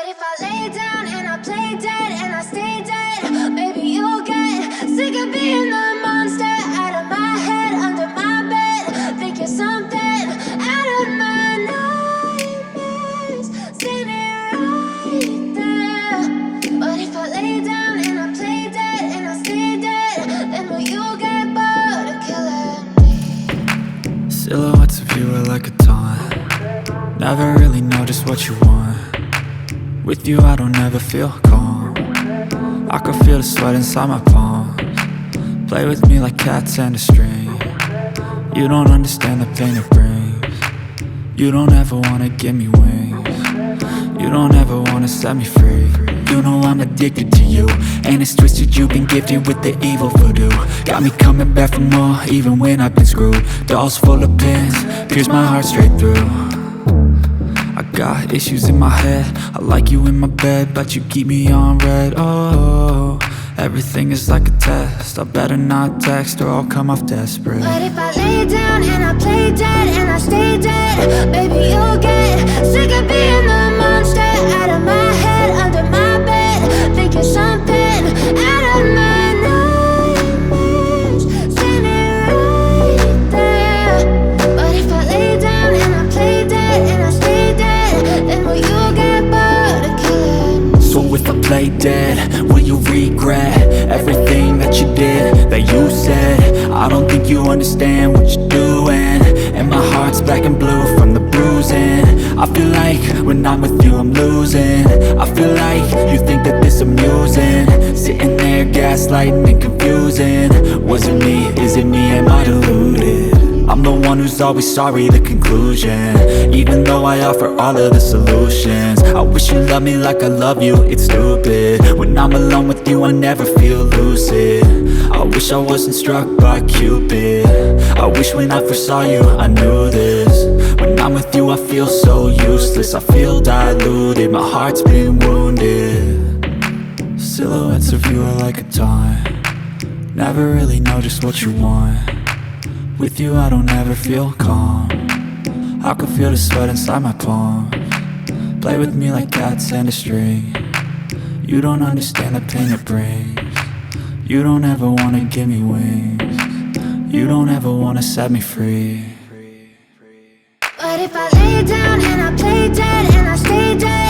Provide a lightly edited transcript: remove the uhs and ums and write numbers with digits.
if I lay down and I play dead and I stay dead, maybe you'll get sick of being the monster out of my head, under my bed. Think you're something out of my nightmares, standing right there. But if I lay down and I play dead and I stay dead, then will you get bored of killing me? Silhouettes of you are like a taunt. Never really know just what you want. With you I don't ever feel calm. I can feel the sweat inside my palms. Play with me like cats and a string. You don't understand the pain it brings. You don't ever wanna give me wings. You don't ever wanna set me free. You know I'm addicted to you, and it's twisted, you've been gifted with the evil voodoo. Got me coming back for more, even when I've been screwed. Dolls full of pins, pierce my heart straight through. I got issues in my head, I like you in my bed, but you keep me on red. Oh, everything is like a test, I better not text or I'll come off desperate. But if I lay down and I play dead and I stay dead, baby you'll get sick of being the monster out of my head, under my bed. Think you're something out of my nightmares, standing right there. But if I lay down and I play dead and I stay dead, then will you get bored of killing me? So if I play dead, will you regret everything that you did, that you said? I don't think you understand what you're doing, and my heart's black and blue from the bruising. I feel like when I'm with you I'm losing. I feel like you think that this amusing, sitting there gaslighting and confusing. Was it me? Is it me? Am I deluded? I'm the one who's always sorry, the conclusion, even though I offer all of the solutions. I wish you loved me like I love you, it's stupid. When I'm alone with you I never feel lucid. I wish I wasn't struck by Cupid. I wish when I first saw you I knew this. When I'm with you I feel so useless, I feel diluted, my heart's been wounded. Silhouettes of you are like a taunt. Never really know just what you want. With you I don't ever feel calm. I can feel the sweat inside my palms. Play with me like cats and a string. You don't understand the pain it brings. You don't ever wanna give me wings. You don't ever wanna set me free. But if I lay down and I play dead and I stay dead,